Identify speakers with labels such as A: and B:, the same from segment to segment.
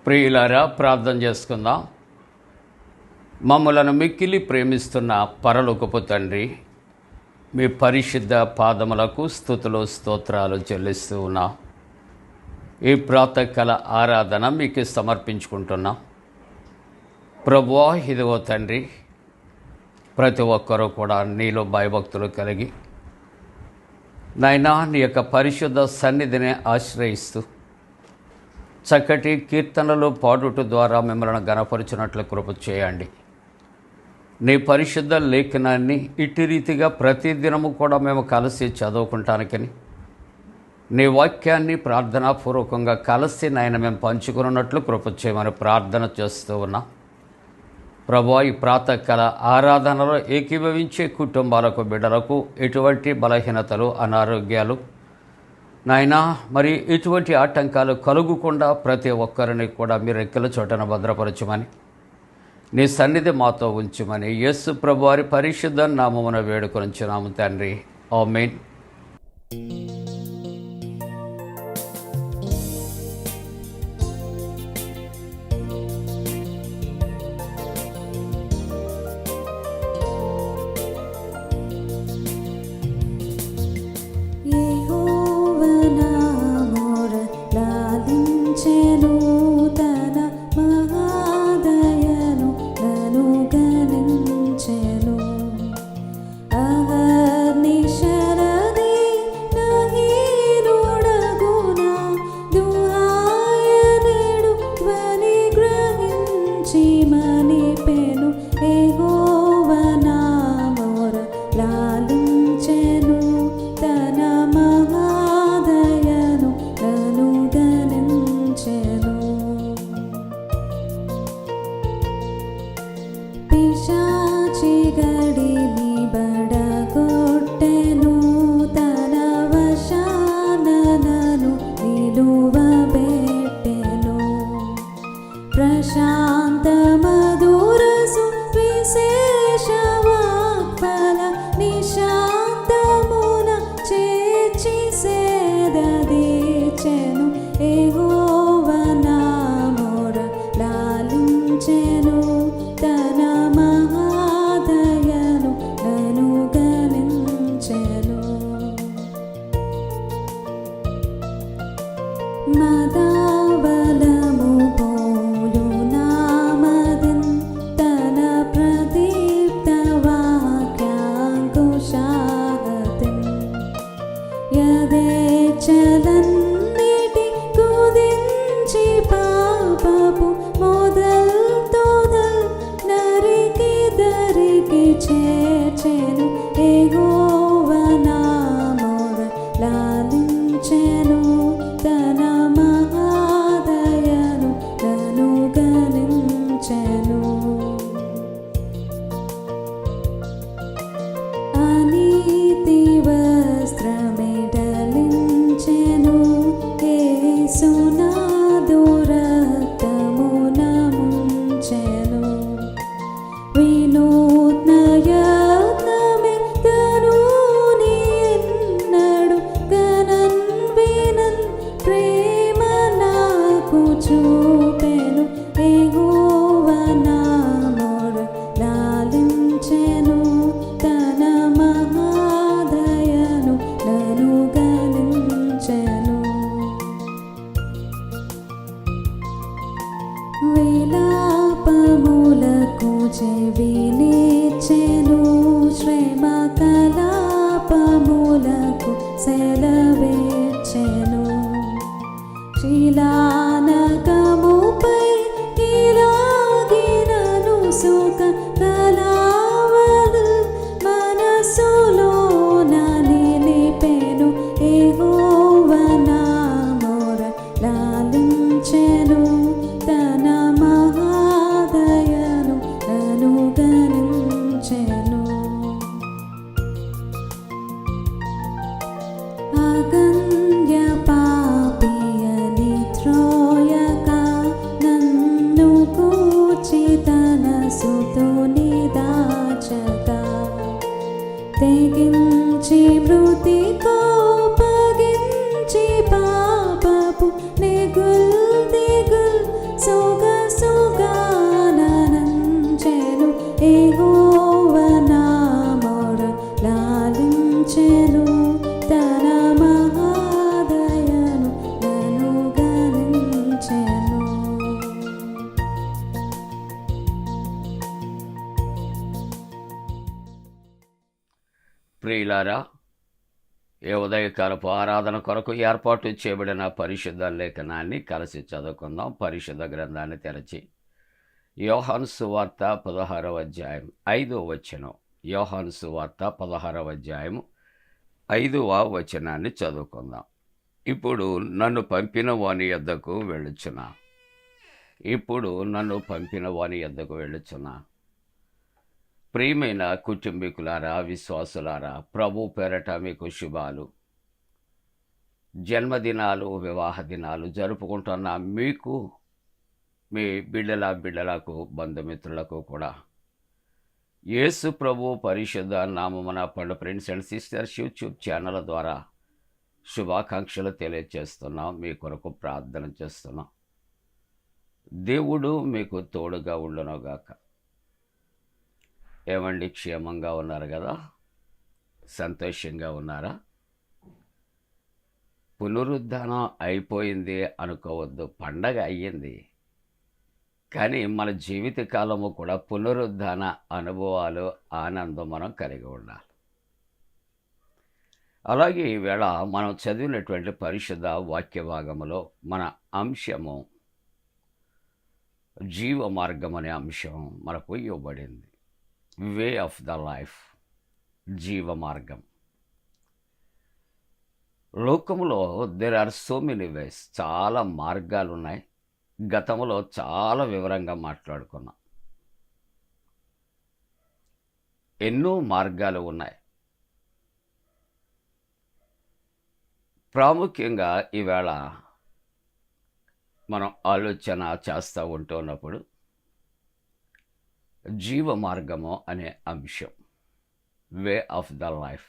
A: ప్రియులారా, ప్రార్థన చేసుకుందాం. మమ్మలను మిక్కిలి ప్రేమిస్తున్న పరలోకపు తండ్రి, మీ పరిశుద్ధ పాదములకు స్తుతులు స్తోత్రాలు చెల్లిస్తూ ఉన్నాం. ఈ ప్రాతకాల ఆరాధన మీకు సమర్పించుకుంటున్నాం. ప్రభువా, ఇదిగో తండ్రి, ప్రతి ఒక్కరూ కూడా నీలో భయభక్తులు కలిగి నాయనా నీ యొక్క పరిశుద్ధ సన్నిధిని ఆశ్రయిస్తూ చక్కటి కీర్తనలు పాడుట ద్వారా మిమ్మల్ని గణపరిచినట్లు కృప చేయండి. నీ పరిశుద్ధ లేఖనాన్ని ఇట్టి రీతిగా ప్రతిదినము కూడా మేము కలిసి చదువుకుంటానికని, నీ వాక్యాన్ని ప్రార్థనాపూర్వకంగా కలిసి నాయన మేము పంచుకున్నట్లు కృప చేయమని ప్రార్థన చేస్తూ ఉన్నాం. ప్రభువా, ఈ ప్రాతకాల ఆరాధనలో ఏకీభవించే కుటుంబాలకు, బిడ్డలకు ఎటువంటి బలహీనతలు, అనారోగ్యాలు నాయనా మరి ఎటువంటి ఆటంకాలు కలుగకుండా ప్రతి ఒక్కరిని కూడా మీరు రెక్కల చోటన భద్రపరచమని, నీ సన్నిధి మాతో ఉంచమని యేసు ప్రభువారి పరిశుద్ధ నామమున వేడుకొనుచున్నాము తండ్రి. ఆమేన్. తెగించి మృతి కోపగించి పాపపు నెగుల్ దిగుల్ సో ప్రియులారా, ఏ ఉదయకాలపు ఆరాధన కొరకు ఏర్పాటు చేయబడిన పరిశుద్ధ లేఖనాన్ని కలిసి చదువుకుందాం. పరిశుద్ధ గ్రంథాన్ని తెరచి యోహాను సువార్త 16వ అధ్యాయం 5వ వచనం. యోహాను సువార్త 16వ అధ్యాయం 5వ వచనాన్ని చదువుకుందాం. ఇప్పుడు నన్ను పంపిన వాని యొద్దకు వెళ్ళుచున్నా. ఇప్పుడు నన్ను పంపిన వాని యొద్దకు వెళ్ళుచున్నా. ప్రియమైన కుటుంబీకులారా, విశ్వాసులారా, ప్రభు పేరట మీకు శుభాలు. జన్మదినాలు, వివాహ దినాలు జరుపుకుంటున్న మీకు, మీ బిడ్డలకు, బంధుమిత్రులకు కూడా యేసు ప్రభు పరిశుద్ధ నామమున పండు friends and sisters YouTube channel ద్వారా శుభాకాంక్షలు తెలియజేస్తున్నాం. మీ కొరకు ప్రార్థన చేస్తున్నాం. దేవుడు మీకు తోడుగా ఉండునుగాక. ఏమండి, క్షేమంగా ఉన్నారు కదా? సంతోషంగా ఉన్నారా? పునరుద్ధానం అయిపోయింది అనుకోవద్దు, పండగ అయ్యింది. కానీ మన జీవిత కాలము కూడా పునరుద్ధాన అనుభవాలు, ఆనందం మనం కలిగి ఉండాలి. అలాగే ఈవేళ మనం చదివినటువంటి పరిశుద్ధ వాక్య భాగములో మన అంశము జీవ మార్గం అనే అంశం మనకు ఇవ్వబడింది. వే ఆఫ్ ద లైఫ్, జీవ మార్గం. లోకంలో there are so many ways, చాలా మార్గాలు ఉన్నాయి. గతంలో చాలా వివరంగా మాట్లాడుకున్నాం. ఎన్నో మార్గాలు ఉన్నాయి. ప్రాముఖ్యంగా ఈవేళ మనం ఆలోచన చేస్తూ ఉంటున్నప్పుడు జీవ మార్గము అనే అంశం, వే ఆఫ్ ద లైఫ్.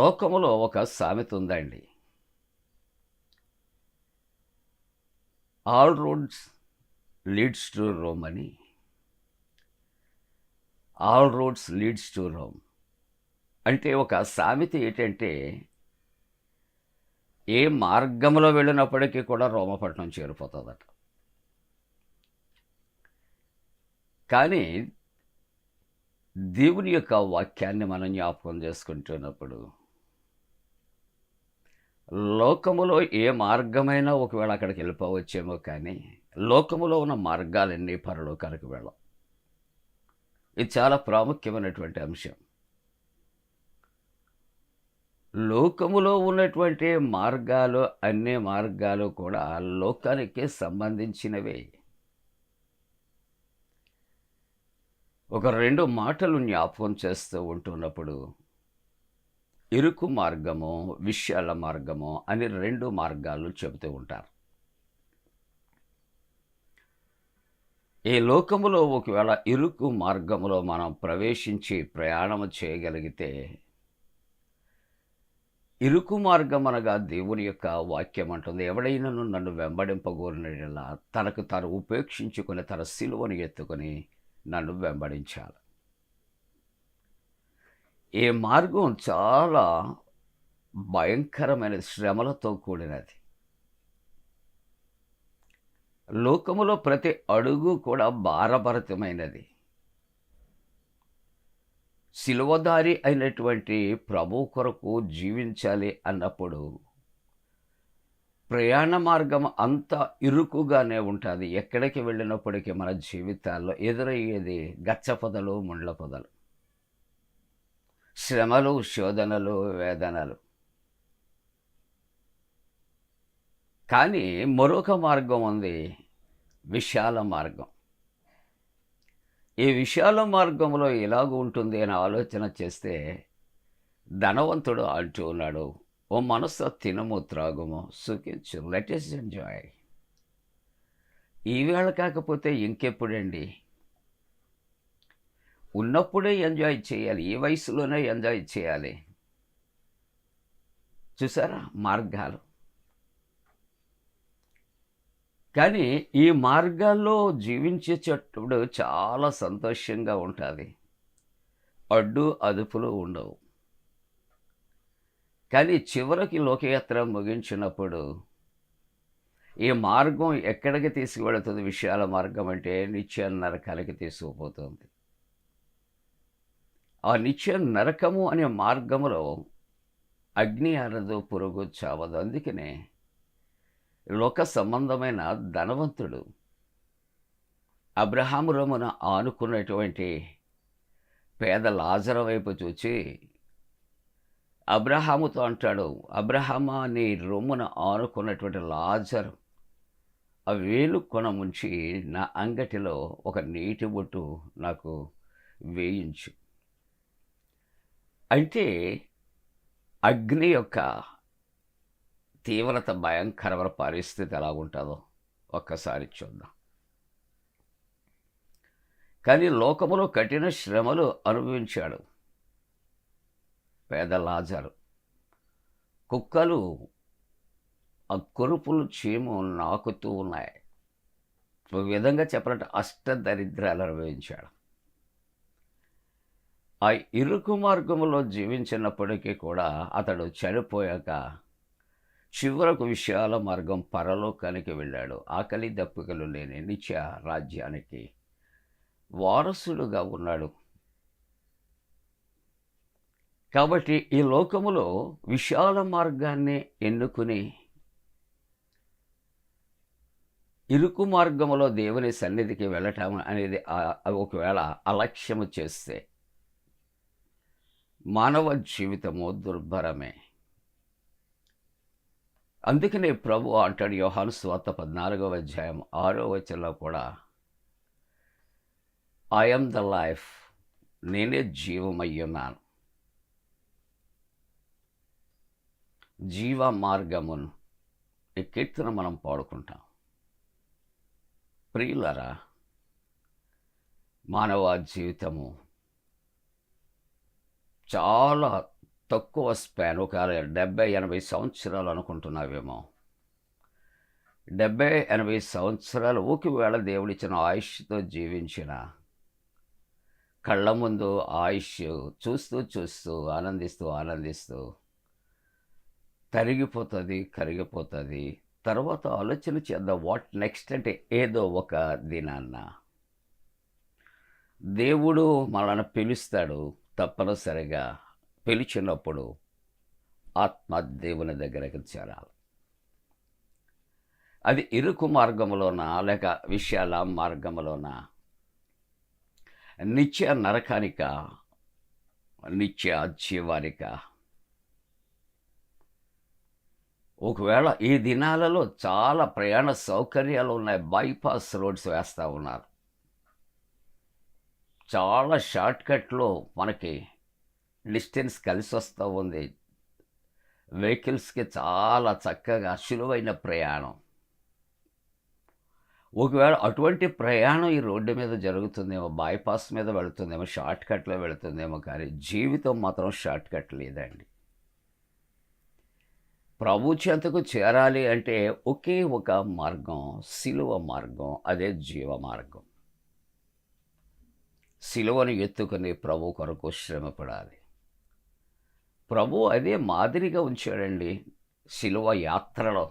A: లోకములో ఒక సామెత ఉందండి, all roads leads to Rome అని. All roads leads to Rome అంటే ఒక సామెత ఏంటంటే, ఏ మార్గంలో వెళ్ళినప్పటికీ కూడా రోమపట్నం చేరిపోతుందట. కానీ దేవుని యొక్క వాక్యాన్ని మనం జ్ఞాపకం చేసుకుంటున్నప్పుడు, లోకములో ఏ మార్గమైనా ఒకవేళ అక్కడికి వెళ్ళిపోవచ్చేమో, కానీ లోకములో ఉన్న మార్గాలన్నీ పరలోకానికి వెళ్ళం. ఇది చాలా ప్రాముఖ్యమైనటువంటి అంశం. లోకములో ఉన్నటువంటి మార్గాలు, అన్ని మార్గాలు కూడా లోకానికి సంబంధించినవే. ఒక 2 మాటలు జ్ఞాపకం చేస్తూ ఉంటున్నప్పుడు, ఇరుకు మార్గము, విశాల మార్గము అని 2 మార్గాలు చెబుతూ ఉంటారు. ఈ లోకములో ఒకవేళ ఇరుకు మార్గములో మనం ప్రవేశించి ప్రయాణం చేయగలిగితే, ఇరుకు మార్గం అనగా దేవుని యొక్క వాక్యం అంటుంది, ఎవడైనాను నన్ను వెంబడింపగోరినలా తనకు తాను ఉపేక్షించుకొని తన సిలువను ఎత్తుకొని నన్ను వెంబడించాలి. ఈ మార్గం చాలా భయంకరమైన శ్రమలతో కూడినది. లోకములో ప్రతి అడుగు కూడా భారభరితమైనది. శిలువదారి అయినటువంటి ప్రభు కొరకు జీవించాలి అన్నప్పుడు ప్రయాణ మార్గం అంత ఇరుకుగానే ఉంటుంది. ఎక్కడికి వెళ్ళినప్పటికీ మన జీవితాల్లో ఎదురయ్యేది గచ్చపొదలు, ముండ్ల పొదలు, శ్రమలు, శోధనలు, వేదనలు. కానీ మరొక మార్గం ఉంది, విశాల మార్గం. ఈ విశాల మార్గంలో ఎలాగ ఉంటుంది అని ఆలోచన చేస్తే, ధనవంతుడు అంటూ ఉన్నాడు, ఓ మనస్సు తినము, త్రాగుము, సుఖించు, లెట్ us ఎంజాయ్. ఈవేళ కాకపోతే ఇంకెప్పుడండి? ఉన్నప్పుడే ఎంజాయ్ చేయాలి, ఈ వయసులోనే ఎంజాయ్ చేయాలి. చూసారా మార్గాలు? కానీ ఈ మార్గాల్లో జీవించేటప్పుడు చాలా సంతోషంగా ఉంటుంది. అడ్డు అదుపులు ఉండవు. కానీ చివరికి లోకయాత్ర ముగించినప్పుడు ఈ మార్గం ఎక్కడికి తీసుకువెళుతుంది? విశాల మార్గం అంటే నిత్య నరకానికి తీసుకుపోతుంది. ఆ నిత్య నరకము అనే మార్గములో అగ్ని ఆరదు, పురుగు చావదు. అందుకనే లోక సంబంధమైన ధనవంతుడు అబ్రహాము రొమ్మున ఆనుకున్నటువంటి పేద లాజరు వైపు చూచి అబ్రహాముతో అంటాడు, అబ్రహామా, నీ రొమ్మున ఆనుకున్నటువంటి లాజరు ఆ వేలు కొన ముంచి నా అంగటిలో ఒక నీటి బొట్టు నాకు వేయించు. అంటే అగ్ని యొక్క తీవ్రత, భయంకరమైన పరిస్థితి ఎలా ఉంటుందో ఒక్కసారి చూద్దాం. కానీ లోకములో కఠిన శ్రమలు అనుభవించాడు పేద లాజరు. కుక్కలు ఆ కురుపులు, చీము నాకుతూ ఉన్నాయి. ఒక విధంగా చెప్పాలంటే అష్టదరిద్రాలు అనుభవించాడు. ఆ ఇరుకు మార్గములో జీవించినప్పటికీ కూడా అతడు చనిపోయాక చివరకు విశాల మార్గం పరలోకానికి వెళ్ళాడు. ఆకలి దప్పికలు లేని నిత్య రాజ్యానికి వారసుడుగా ఉన్నాడు. కాబట్టి ఈ లోకములో విశాల మార్గాన్ని ఎన్నుకుని ఇరుకు మార్గములో దేవుని సన్నిధికి వెళ్ళటం అనేది ఒకవేళ అలక్ష్యము చేస్తే మానవ జీవితము దుర్భరమే. అందుకనే ప్రభు అంటాడు యోహాను సువార్త 14వ అధ్యాయం 6వ వచనంలో కూడా, ఐ యామ్ ద లైఫ్, నేనే జీవమయ్యున్నాను. జీవ మార్గమును ఈ కీర్తన మనం పాడుకుంటాం. ప్రియులరా, మానవ జీవితము చాలా తక్కువ స్పాన్, ఒక 70-80 సంవత్సరాలు అనుకుంటున్నావేమో. 70-80 సంవత్సరాలు ఒకవేళ దేవుడిచ్చిన ఆయుష్తో జీవించిన, కళ్ళ ముందు ఆయుష్ చూస్తూ చూస్తూ ఆనందిస్తూ తరిగిపోతుంది, కరిగిపోతుంది. తర్వాత ఆలోచన చేద్దాం, వాట్ నెక్స్ట్ అంటే ఏదో ఒక దినాన్న దేవుడు మనల్ని పిలుస్తాడు. తప్పనిసరిగా పిలిచినప్పుడు ఆత్మ దేవుని దగ్గరికి చేరాలి. అది ఇరుకు మార్గంలోనా లేక విశాల మార్గంలోనా, నిత్య నరకానిక, నిత్య జీవానిక? ఒకవేళ ఈ దినాలలో చాలా ప్రయాణ సౌకర్యాలు ఉన్నాయి. బైపాస్ రోడ్స్ వేస్తూ ఉన్నారు. చాలా షార్ట్కట్లో మనకి డిస్టెన్స్ కలిసి వస్తూ ఉంది. వెహికల్స్కి చాలా చక్కగా సులువైన ప్రయాణం. ఒకవేళ అటువంటి ప్రయాణం ఈ రోడ్డు మీద జరుగుతుందేమో, బైపాస్ మీద వెళుతుందేమో, షార్ట్కట్లో వెళుతుందేమో, కానీ జీవితం మాత్రం షార్ట్కట్ లేదండి. ప్రభు చెంతకు చేరాలి అంటే ఒకే ఒక మార్గం, సిలువ మార్గం. అదే జీవ మార్గం. సిలువను ఎత్తుకుని ప్రభు కొరకు శ్రమపడాలి. ప్రభు అదే మాదిరిగా ఉంచాడండి. సిలువ యాత్రలో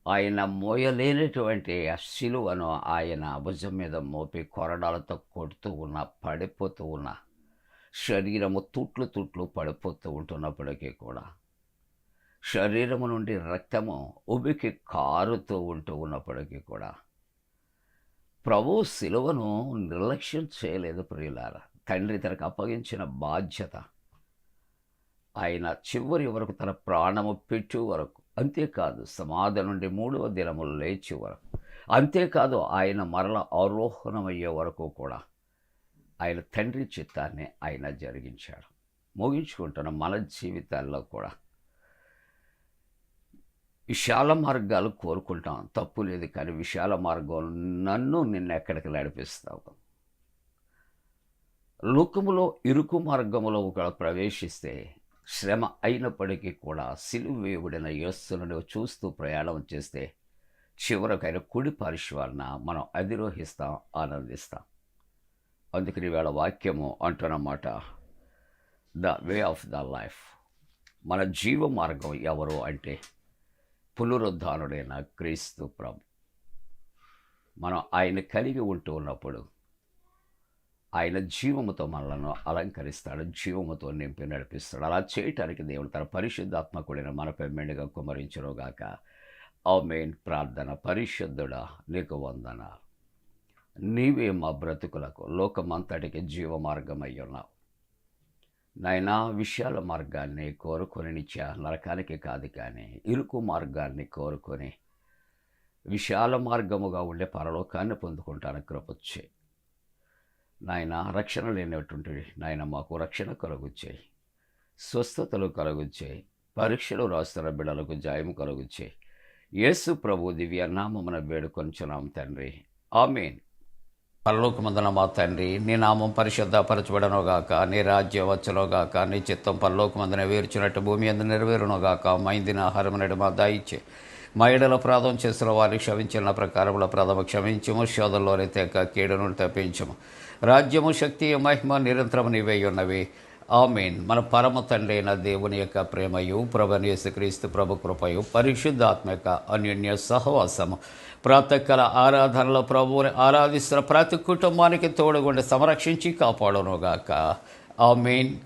A: ఆయన మోయలేనటువంటి ఆ సిలువను ఆయన భుజం మీద మోపి కొరడాలతో కొడుతూ ఉన్న, పడిపోతూ ఉన్న, శరీరము తుట్లు పడిపోతూ ఉంటున్నప్పటికీ కూడా, శరీరము నుండి రక్తము ఉబికి కారుతూ ఉన్నప్పటికీ కూడా ప్రభు సిలువను నిర్లక్ష్యం చేయలేదు. ప్రియులారా, తండ్రి తనకు అప్పగించిన బాధ్యత ఆయన చివరి వరకు, తన ప్రాణము పెట్టే వరకు, అంతేకాదు సమాధి నుండి 3వ దినము లేచే వరకు, అంతేకాదు ఆయన మరల ఆరోహణమయ్యే వరకు కూడా ఆయన తండ్రి చిత్తాన్ని ఆయన జరిగించాడు. ముగించుకుంటున్న మన జీవితాల్లో కూడా విశాల మార్గాలు కోరుకుంటాం, తప్పు లేదు. కానీ విశాల మార్గం నిన్ను ఎక్కడికి నడిపిస్తావు? లోకములో ఇరుకు మార్గములో ఒకవేళ ప్రవేశిస్తే శ్రమ అయినప్పటికీ కూడా సిలువ వేయబడిన యేసును చూస్తూ ప్రయాణం చేస్తే చివరికైన కుడి పార్శ్వాన మనం అధిరోహిస్తాం, ఆనందిస్తాం. అందుకని వేళ వాక్యము అంటున్నమాట, the way of the life. మన జీవ మార్గం ఎవరు అంటే పునరుద్ధానుడైన క్రీస్తు ప్రభు. మనం ఆయన కలిగి ఉంటూ ఉన్నప్పుడు ఆయన జీవముతో మనలను అలంకరిస్తాడు, జీవముతో నింపి నడిపిస్తాడు. అలా చేయటానికి దేవుడు తన పరిశుద్ధాత్మ కూడిన మనపై మెండుగా కుమ్మరించునుగాక. ఆమేన్. ప్రార్థన. పరిశుద్ధుడా నీకు వందనాలు. నీవే మా బ్రతుకులకు లోకమంతటికి జీవ మార్గమై ఉన్నావు నాయనా. విశాల మార్గాన్ని కోరుకొని నిత్య నరకానికి కాదు కానీ ఇరుకు మార్గాన్ని కోరుకొని విశాల మార్గముగా ఉండే పరలోకాన్ని పొందుకుంటాను కృపొచ్చే నాయన. రక్షణ లేనటువంటి నాయన మాకు రక్షణ కలుగుచ్చాయి, స్వస్థతలు కలుగుచ్చాయి, పరీక్షలు రాస్తున్న బిడ్డలకు జయము కలుగుచ్చాయి. యేసు ప్రభు దివ్య నామమున వేడుకొంచున్నాం తండ్రి. ఆమేన్. పరలోకమందున మా తండ్రి, నీ నామం పరిశుద్ధపరచబడనుగాక, నీ రాజ్యం వచ్చునుగాక, నీ చిత్తం పరలోకమందున వేర్చినట్టు భూమి అందు నెరవేరునుగాక. మా ఇందిన ఆహారం నేడు మా దయచే, మా ఎడల అపరాధం చేసిన వారికి క్షమించిన ప్రకారముల అపరాధము క్షమించము, శోధంలోని తెక కీడును తప్పించము. రాజ్యము, శక్తి, మహిమ నిరంతరము నీవే ఉన్నవి. ఆమేన్. మన పరమ తండ్రి అయిన దేవుని యొక్క ప్రేమయు, ప్రభువైన యేసుక్రీస్తు ప్రభు కృపయు, పరిశుద్ధాత్మ యొక్క అన్యోన్య సహవాసము ప్రాతకాల ఆరాధనలో ప్రభువుని ఆరాధిస్తున్న ప్రతి కుటుంబానికి తోడుగుండి సంరక్షించి కాపాడునుగాక. ఆమేన్.